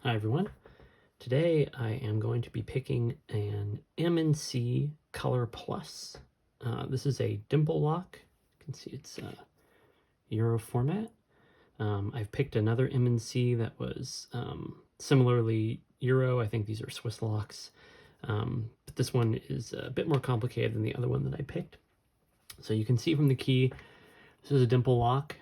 Hi everyone. Today I am going to be picking an M&C Color Plus. This is a dimple lock. You can see it's Euro format. I've picked another M&C that was similarly Euro. I think these are Swiss locks. But this one is a bit more complicated than the other one that I picked. So you can see from the key, this is a dimple lock.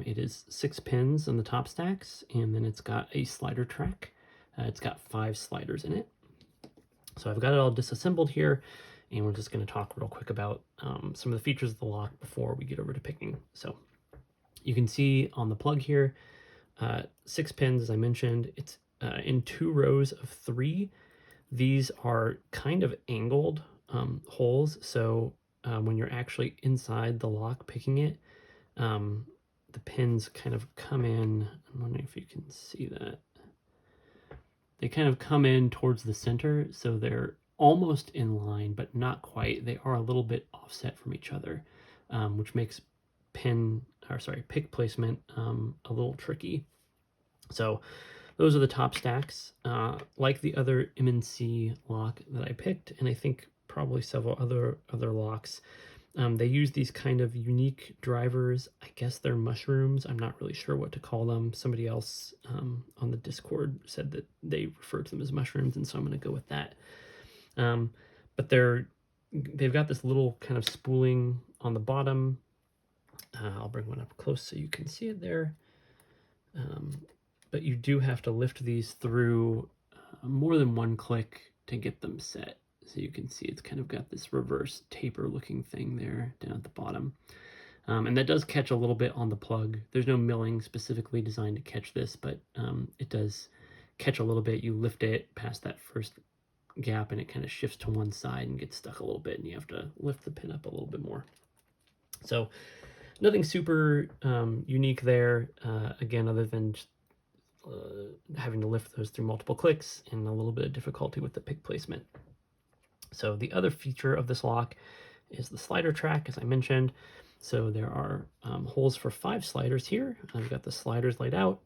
It is 6 pins on the top stacks, and then it's got a slider track. It's got 5 sliders in it. So I've got it all disassembled here, and we're just going to talk real quick about some of the features of the lock before we get over to picking. So you can see on the plug here, 6 pins, as I mentioned. It's in 2 rows of 3. These are kind of angled holes, so when you're actually inside the lock picking it, the pins kind of come in. I'm wondering if you can see that. They kind of come in towards the center, so they're almost in line, but not quite. They are a little bit offset from each other, which makes pick placement a little tricky. So those are the top stacks. Like the other M&C lock that I picked, and I think probably several other locks, they use these kind of unique drivers. I guess they're mushrooms. I'm not really sure what to call them. Somebody else on the Discord said that they refer to them as mushrooms, and so I'm going to go with that. But they've got this little kind of spooling on the bottom. I'll bring one up close so you can see it there. But you do have to lift these through more than one click to get them set. So you can see it's kind of got this reverse taper looking thing there down at the bottom. And that does catch a little bit on the plug. There's no milling specifically designed to catch this, but it does catch a little bit. You lift it past that first gap and it kind of shifts to one side and gets stuck a little bit, and you have to lift the pin up a little bit more. So nothing super unique there, again, other than just, having to lift those through multiple clicks and a little bit of difficulty with the pick placement. So the other feature of this lock is the slider track, as I mentioned. So there are holes for 5 sliders here. I've got the sliders laid out,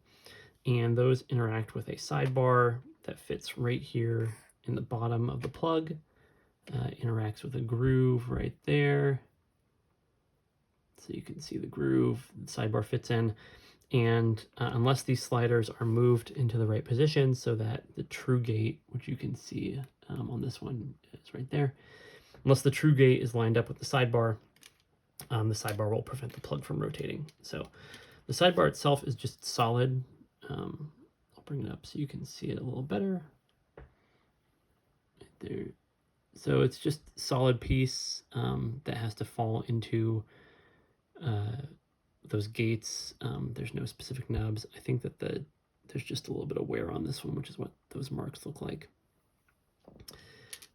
and those interact with a sidebar that fits right here in the bottom of the plug. Interacts with a groove right there. So you can see the groove the sidebar fits in. And unless these sliders are moved into the right position so that the true gate, which you can see on this one, is right there. Unless the true gate is lined up with the sidebar will prevent the plug from rotating. So the sidebar itself is just solid. I'll bring it up so you can see it a little better. Right there. So it's just a solid piece that has to fall into those gates. There's no specific nubs. I think that there's just a little bit of wear on this one, which is what those marks look like.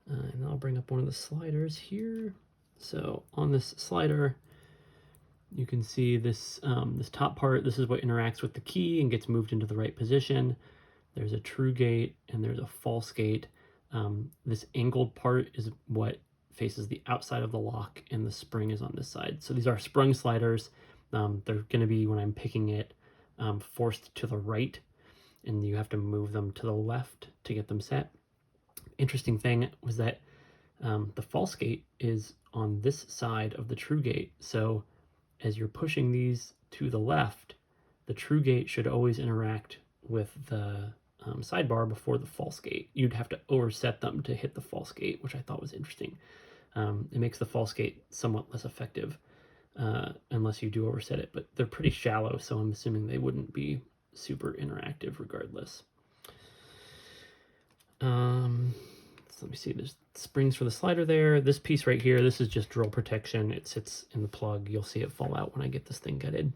And I'll bring up one of the sliders here. So on this slider, you can see this this top part. This is what interacts with the key and gets moved into the right position. There's a true gate and there's a false gate. This angled part is what faces the outside of the lock, and the spring is on this side. So these are sprung sliders. They're going to be, when I'm picking it, forced to the right, and you have to move them to the left to get them set. Interesting thing was that the false gate is on this side of the true gate. So as you're pushing these to the left, the true gate should always interact with the sidebar before the false gate. You'd have to overset them to hit the false gate, which I thought was interesting. It makes the false gate somewhat less effective unless you do overset it, but they're pretty shallow, so I'm assuming they wouldn't be super interactive regardless. So let me see, there's springs for the slider there. This piece right here, this is just drill protection. It sits in the plug. You'll see it fall out when I get this thing gutted.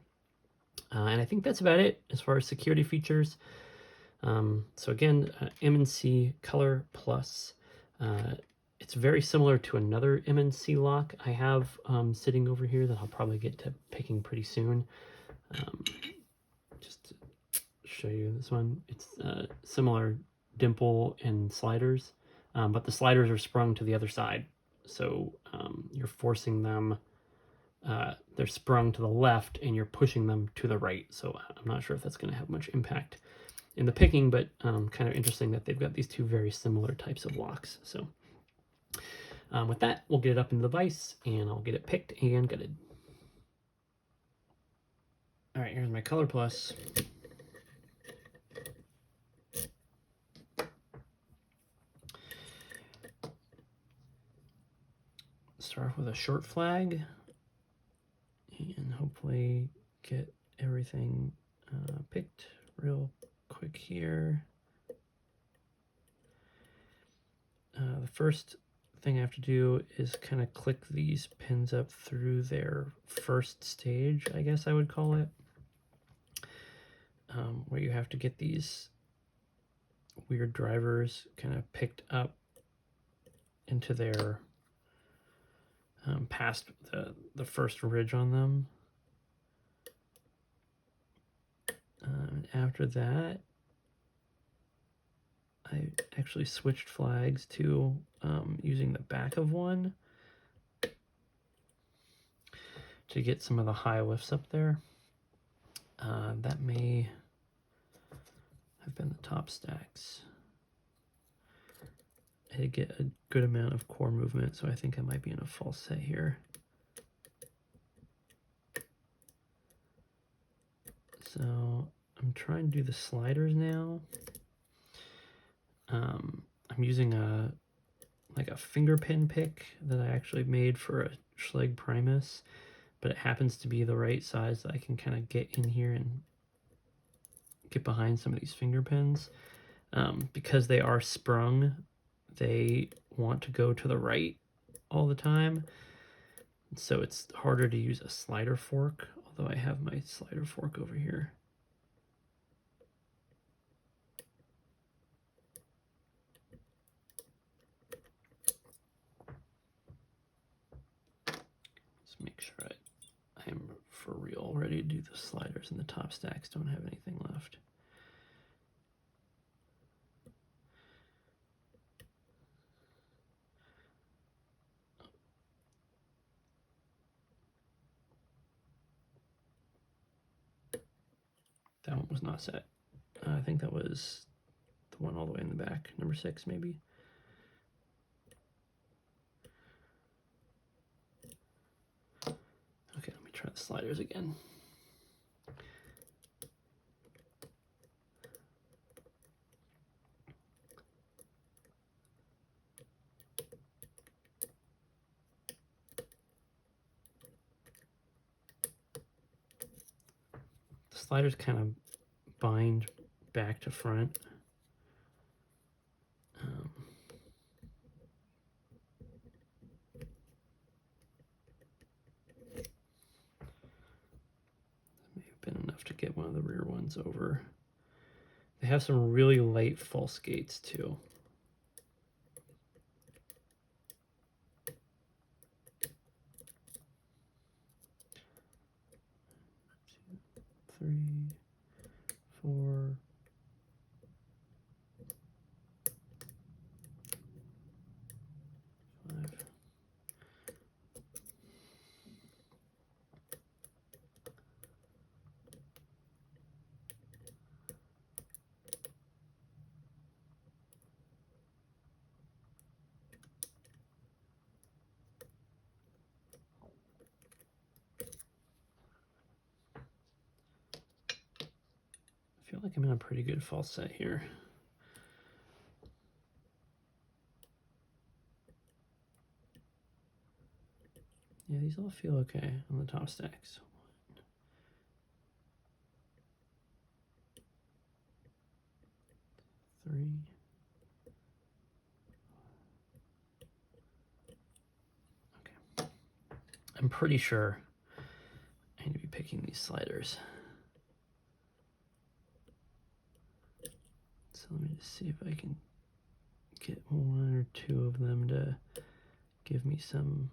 And I think that's about it as far as security features. So again, M&C Color Plus. It's very similar to another M&C lock I have sitting over here that I'll probably get to picking pretty soon. Just to show you this one, it's similar dimple and sliders, but the sliders are sprung to the other side. So you're forcing them, they're sprung to the left and you're pushing them to the right. So I'm not sure if that's going to have much impact in the picking, but kind of interesting that they've got these two very similar types of locks. So with that, we'll get it up into the vise and I'll get it picked and gutted. All right, here's my Color Plus. Start off with a short flag and hopefully get everything picked real quick here. The first thing I have to do is kind of click these pins up through their first stage, I guess I would call it, where you have to get these weird drivers kind of picked up into their past the first ridge on them. After that, I actually switched flags to using the back of one to get some of the high lifts up there. That may have been the top stacks. I did get a good amount of core movement, so I think I might be in a false set here. So I'm trying to do the sliders now. I'm using a finger pin pick that I actually made for a Schlage Primus, but it happens to be the right size that I can kind of get in here and get behind some of these finger pins. Because they are sprung, they want to go to the right all the time, so it's harder to use a slider fork, although I have my slider fork over here. Let's make sure I am for real ready to do the sliders, and the top stacks don't have anything left. That one was not set. I think that was the one all the way in the back, number 6 maybe. Okay, let me try the sliders again. The sliders kind of bind back to front. May have been enough to get one of the rear ones over. They have some really light false gates too. Three, 4, 5. I feel like I'm in a pretty good false set here. Yeah, these all feel okay on the top stacks. 1, 3. Okay. I'm pretty sure I need to be picking these sliders. So let me just see if I can get 1 or 2 of them to give me some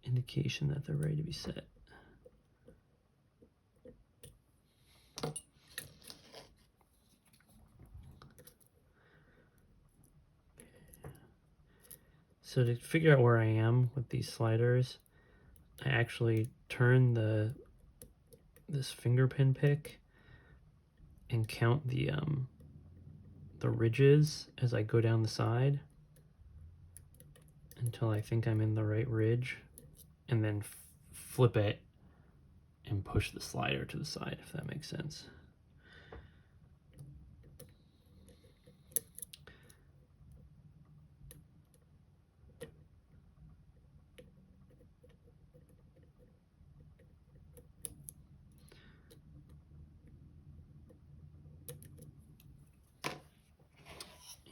indication that they're ready to be set. So to figure out where I am with these sliders, I actually turn this finger pin pick and count the ridges as I go down the side until I think I'm in the right ridge, and then flip it and push the slider to the side, if that makes sense.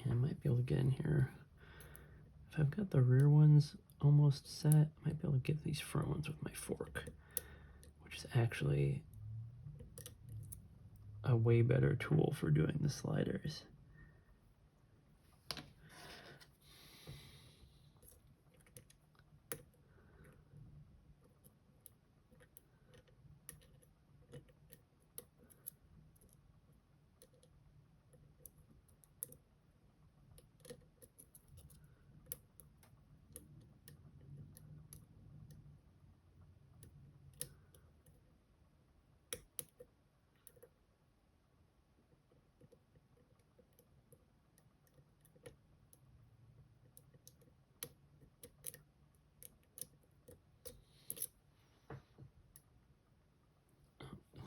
And I might be able to get in here. If I've got the rear ones almost set, I might be able to get these front ones with my fork, which is actually a way better tool for doing the sliders.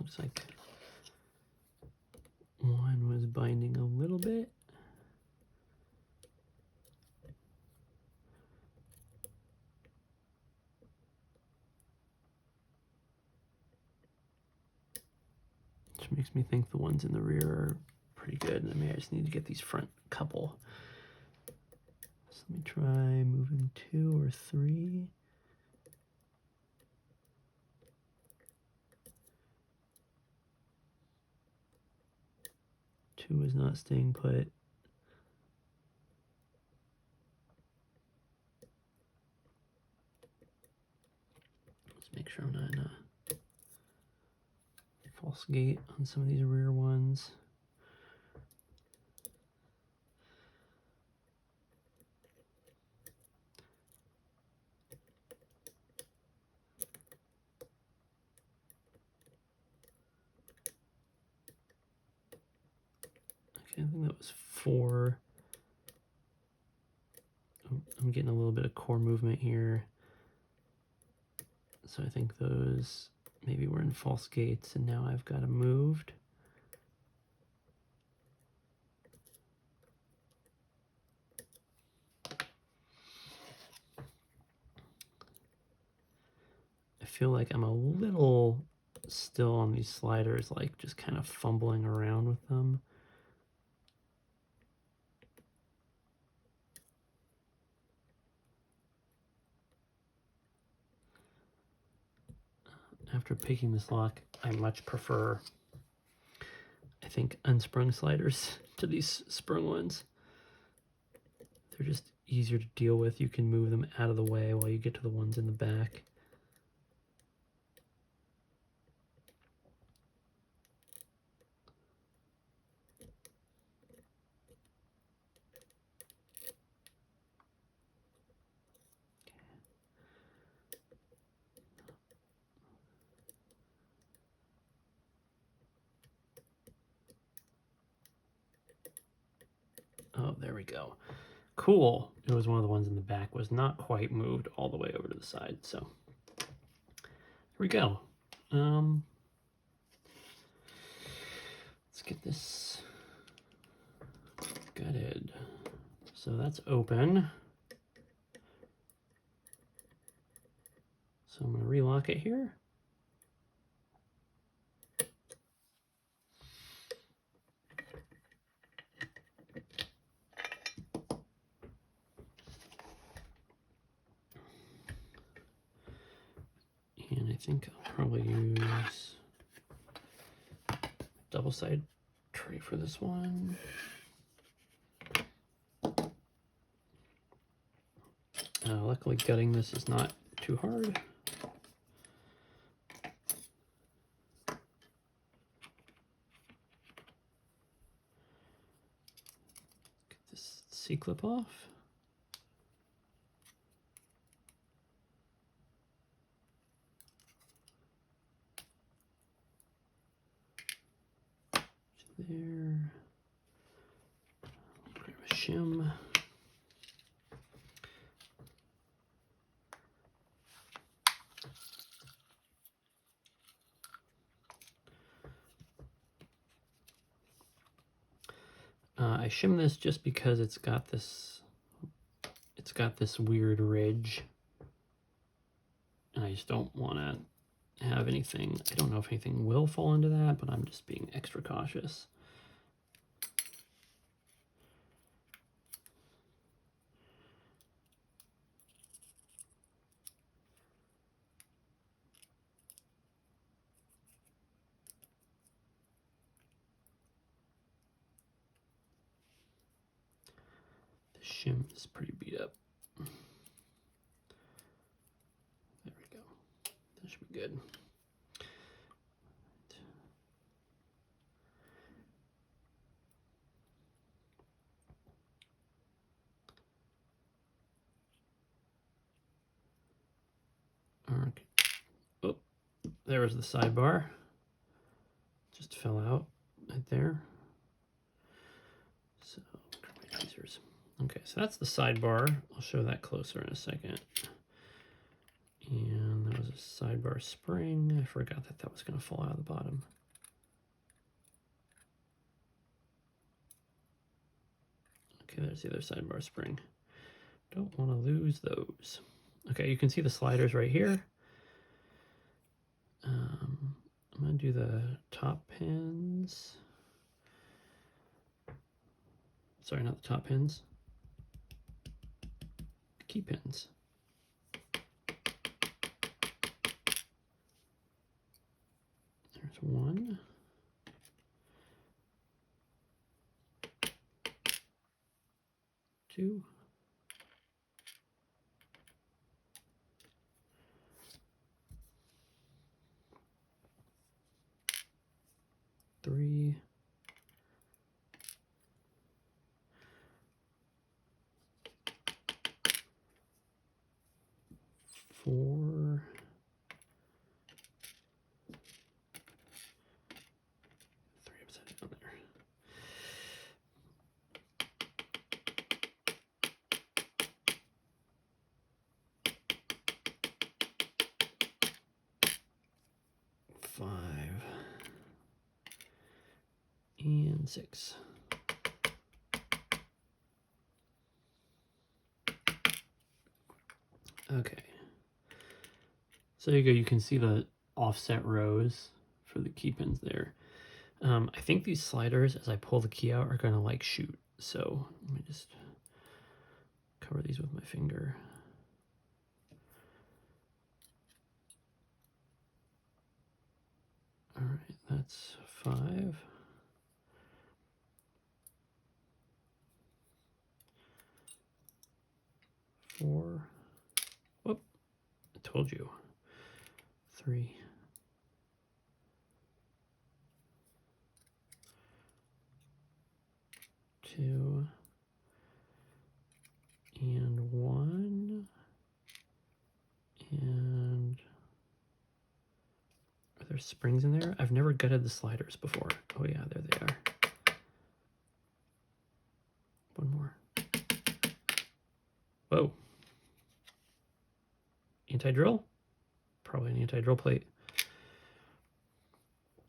Looks like one was binding a little bit. Which makes me think the ones in the rear are pretty good. I mean, I just need to get these front couple. So let me try moving 2 or 3. Two is not staying put. Let's make sure I'm not in a false gate on some of these rear ones. Okay, I think that was 4. Oh, I'm getting a little bit of core movement here. So I think those maybe were in false gates, and now I've got them moved. I feel like I'm a little still on these sliders, like just kind of fumbling around with them. After picking this lock, I much prefer, I think, unsprung sliders to these sprung ones. They're just easier to deal with. You can move them out of the way while you get to the ones in the back. Oh, there we go. Cool. It was one of the ones in the back, was not quite moved all the way over to the side. So here we go. Let's get this gutted. So that's open. So I'm going to relock it here. And I think I'll probably use double-sided tray for this one. Luckily, gutting this is not too hard. Get this C-clip off. there. Grab a shim. I shim this just because it's got this weird ridge, and I just don't want to have anything. I don't know if anything will fall into that, but I'm just being extra cautious. The shim is pretty beat up. There we go. That should be good. Okay. Oh, there was the sidebar. Just fell out right there. So, grab my tweezers. Okay, so that's the sidebar. I'll show that closer in a second. And that was a sidebar spring. I forgot that that was going to fall out of the bottom. Okay, there's the other sidebar spring. Don't want to lose those. Okay, you can see the sliders right here. I'm going to do the top pins. Sorry, not the top pins. The key pins. There's one. Two. Three. Four. Three upside down there. Five. And six. Okay. So there you go. You can see the offset rows for the key pins there. I think these sliders, as I pull the key out, are going to like shoot. So let me just cover these with my finger. All right, that's 5. 4. Whoop, I told you. 3. 2. And 1. And are there springs in there? I've never gutted the sliders before. Oh yeah, there they are. One more. Whoa. Anti-drill? Probably an anti-drill plate.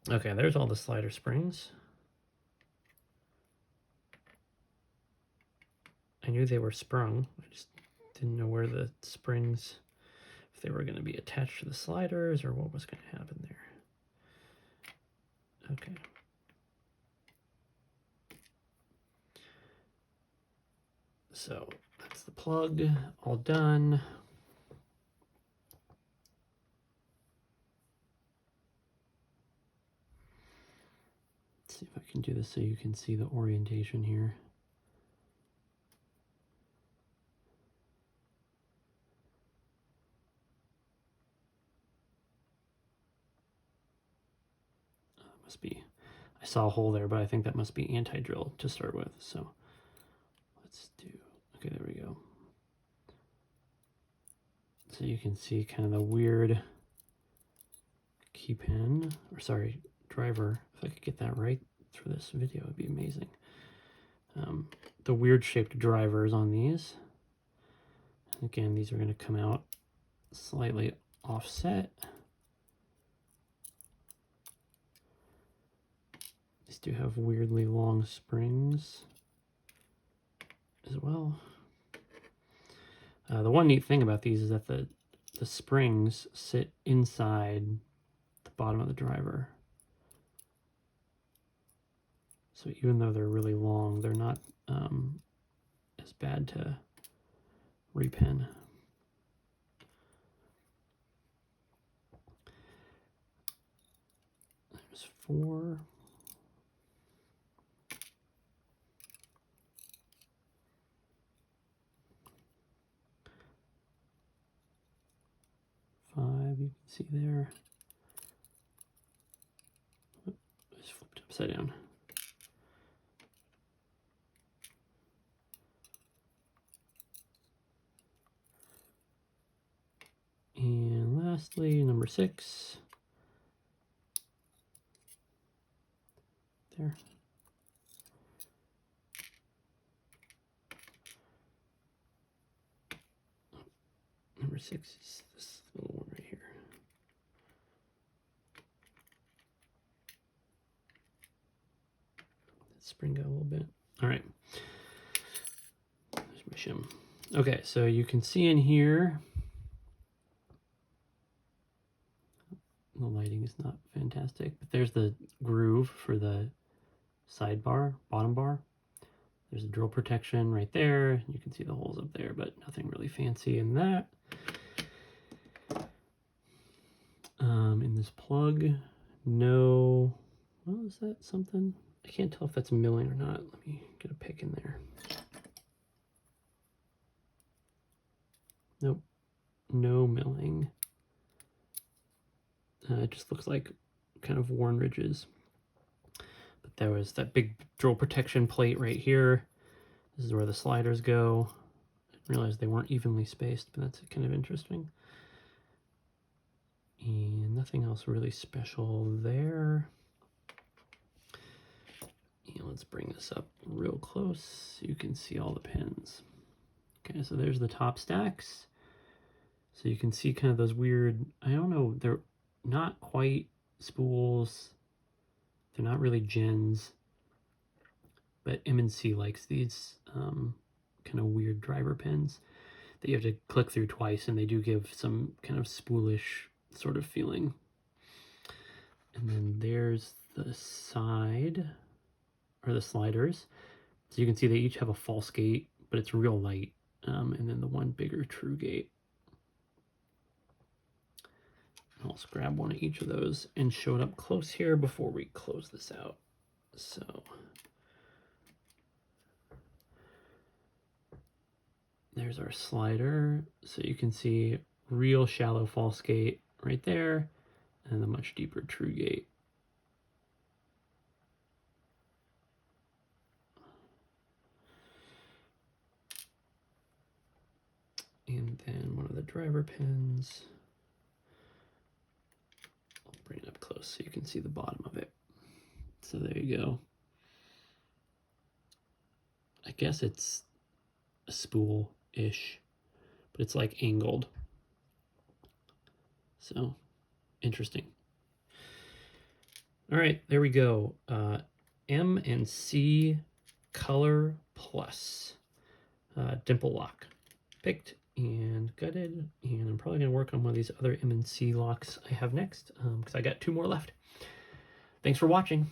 Okay, there's all the slider springs. I knew they were sprung. I just didn't know where the springs, if they were going to be attached to the sliders or what was going to happen there. Okay. So that's the plug, all done. Let's see if I can do this so you can see the orientation here. Must be, I saw a hole there, but I think that must be anti-drill to start with. So let's do, okay, there we go. So you can see kind of the weird key pin, or sorry, driver, if I could get that right for this video would be amazing. The weird shaped drivers on these. Again, these are going to come out slightly offset. These do have weirdly long springs as well. The one neat thing about these is that the springs sit inside the bottom of the driver. So even though they're really long, they're not as bad to repin. There's 4. You can see there. Oh, it's flipped upside down. And lastly, number 6. There. Number 6 is this little one right here. Spring out a little bit. All right. There's my shim. Okay, so you can see in here, the lighting is not fantastic, but there's the groove for the sidebar, bottom bar. There's a drill protection right there. You can see the holes up there, but nothing really fancy in that. In this plug, no, well, is that something? I can't tell if that's milling or not. Let me get a pick in there. Nope, no milling. It just looks like kind of worn ridges. But there was that big drill protection plate right here. This is where the sliders go. I didn't realize they weren't evenly spaced, but that's kind of interesting. And nothing else really special there. And let's bring this up real close so you can see all the pins. Okay, so there's the top stacks. So you can see kind of those weird, I don't know, they're not quite spools. They're not really gins. But M&C likes these kind of weird driver pins that you have to click through twice, and they do give some kind of spoolish sort of feeling. And then there's the side, or the sliders. So you can see they each have a false gate, but it's real light. And then the one bigger true gate. I'll just grab one of each of those and show it up close here before we close this out. So there's our slider. So you can see real shallow false gate right there, and a much deeper true gate. And then one of the driver pins. I'll bring it up close so you can see the bottom of it. So there you go. I guess it's a spool-ish, but it's like angled. So interesting. All right, there we go. M&C Color Plus dimple lock. Picked and gutted, and I'm probably going to work on one of these other M&C locks I have next because I got 2 more left. Thanks for watching.